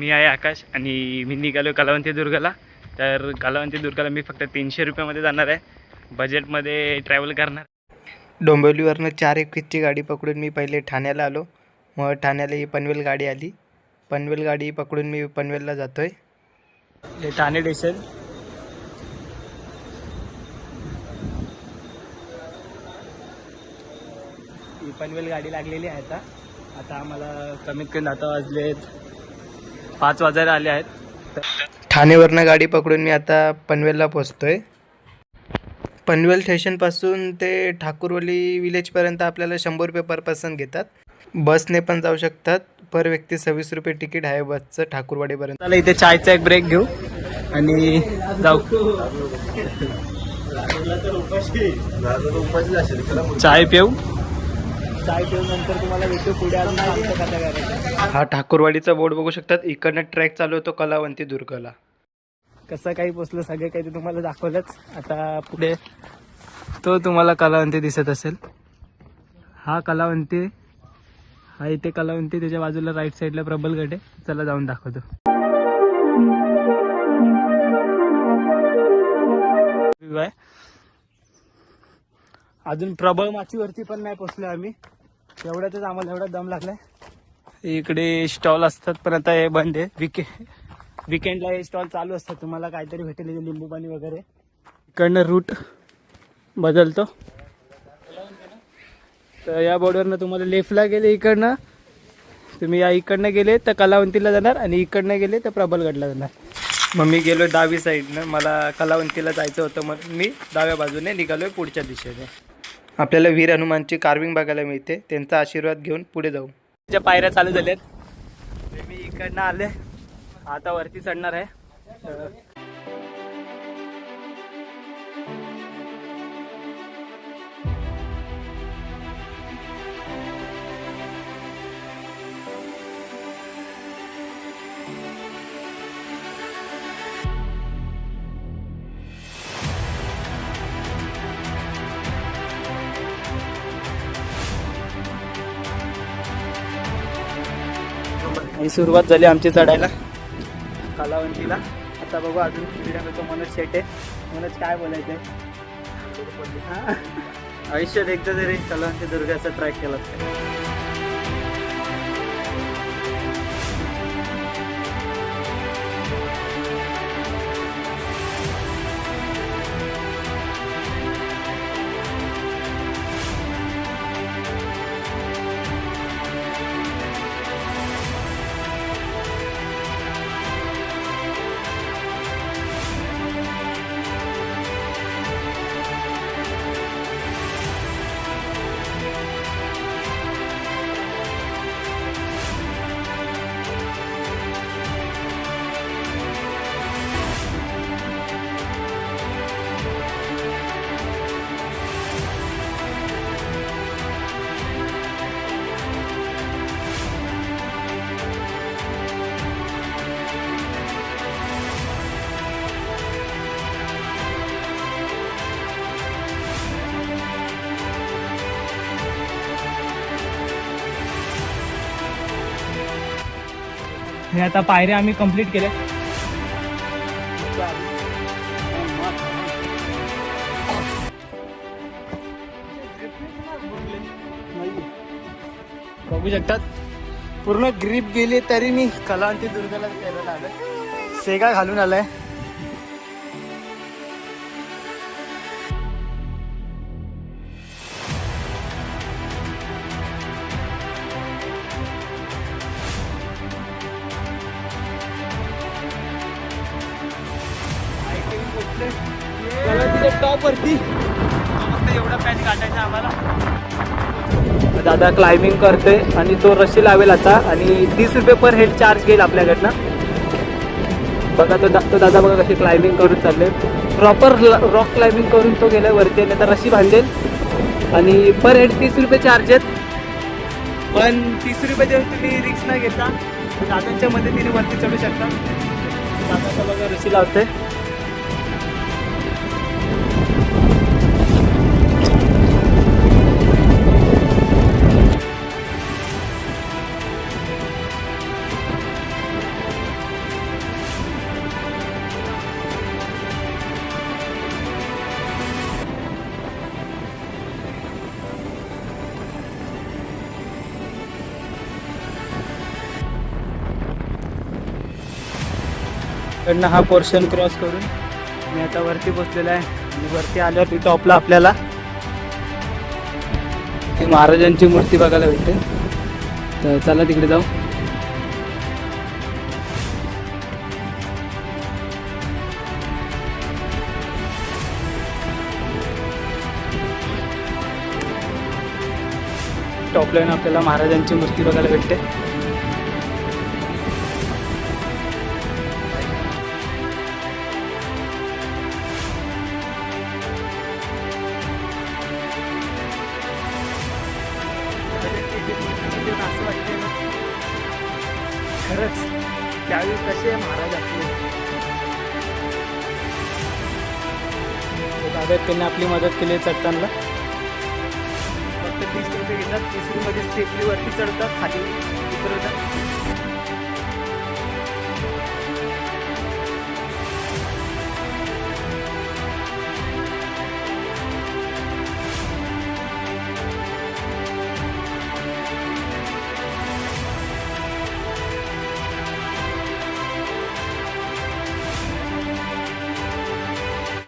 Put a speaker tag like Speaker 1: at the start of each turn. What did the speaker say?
Speaker 1: मी आहे आकाश आणि मी निघालो कलावंती दुर्गाला. तर कलावंती दुर्गाला मी फक्त 300 रुपयामध्ये जाणार आहे, बजेटमध्ये ट्रॅव्हल करणार.
Speaker 2: डोंबिवलीवरनं 4:21ची गाडी पकडून मी पहिले ठाण्याला आलो. मग ठाण्याला ही पनवेल गाडी आली. पनवेल गाडी पकडून मी पनवेलला जातो आहे.
Speaker 1: हे ठाणे स्टेशन. ही पनवेल गाडी लागलेली आहे. आता आम्हाला कमीत कमी आता वाजलेत 5 वाजायला आले आहेत.
Speaker 2: ठाणेवरनं गाडी पकडून मी आता पनवेलला पोचतो आहे. पनवेल स्टेशनपासून ते ठाकूरवली विलेजपर्यंत आपल्याला 100 रुपये पर पर्सन घेतात. बसने पण जाऊ शकतात. पर व्यक्ती 26 रुपये तिकीट आहे बसचं ठाकूरवाडीपर्यंत.
Speaker 1: चला इथे चायचा एक ब्रेक घेऊ आणि जाऊ. चाय पिऊ. चाय पिऊन नंतर तुम्हाला भेटू पुढे अजून आमचं कथा करायचं.
Speaker 2: हा ठाकूरवाडीचा बोर्ड बघू शकतात. इकडनं ट्रॅक चालू होतो कलावंती दुर्गला.
Speaker 1: कसं काही पोचलं सगळं काही ते तुम्हाला दाखवलंच. आता पुढे तो तुम्हाला कलावंती दिसत असेल. हा कलावंती, हा इथे कलावंती, त्याच्या बाजूला राईट साईडला प्रबलगड आहे. चला जाऊन दाखवतो. अजून प्रबळ माचीवरती पण नाही पोचलो आम्ही. एवढ्यातच आम्हाला एवढा दम लागलाय. इकडे स्टॉल असतात पण आता हे बंद आहे. विकेंडला हे स्टॉल चालू असतात. तुम्हाला काहीतरी भेटेल, लिंबू पाणी वगैरे. इकडनं रूट बदलतो. तर या बोर्डवरनं तुम्हाला लेफ्टला गेले इकडनं, तुम्ही या इकडनं गेले तर कलावंतीला जाणार आणि इकडनं गेले तर प्रबलगडला जाणार.
Speaker 2: मग मी गेलो डावी साईडनं. मला कलावंतीला जायचं होतं, मग मी डाव्या बाजूने निघालोय पुढच्या दिशेने. आपल्याला वीर हनुमानची कार्विंग बघायला मिळते. त्यांचा आशीर्वाद घेऊन पुढे जाऊ.
Speaker 1: ज्या पायऱ्या चालू झाल्यात. मी इकडनं आले, आता वरती चढणार आहे. आणि सुरुवात झाली आमची चढायला कलावंतीला. आता बघू अजून किती तो मनोज शेटे. मनोज काय बोलायचंय? आयुष्यात एकदा तरी कलावंती दुर्गाचा ट्रॅक केला. हे आता पायऱ्या आम्ही कंप्लीट केल्या. बघू शकतात पूर्ण ग्रीप गेली तरी मी कलावंती दुर्गाला फिरायला आलोय. सेगा घालून आलाय. टॉप वरती फक्त एवढा पॅच काढायचा आम्हाला. दादा क्लाइम्बिंग करते आणि तो रशी लावेल आता आणि 30 रुपये पर हेड चार्ज घेईल आपल्याकडनं. बघा तो दादा बघा कशी क्लाइम्बिंग करून चालले. प्रॉपर रॉक क्लाइम्बिंग करून तो गेला वरती आणि आता रशी बांधेल आणि पर हेड 30 रुपये चार्ज आहेत. पण 30 रुपये देऊन तुम्ही रिक्स नाही घेता. दादांच्या मदतीने वरती चढू शकता. दादा बघा रशी लावते. इकडनं हा पोर्शन क्रॉस करून मी आता वरती पोचलेला आहे आणि वरती आल्यावर टॉपला आपल्याला ही महाराजांची मूर्ती बघायला भेटते. तर चला तिकडे जाऊ. टॉपला येऊन आपल्याला महाराजांची मूर्ती बघायला भेटते. खरंच त्यावेळी कसे महाराज आपले दादा त्यांनी आपली मदत केली चढताना. फक्त 30 रुपये घेतात. 30 रुपये सेफली वरती चढतात, खाली उतरवतात.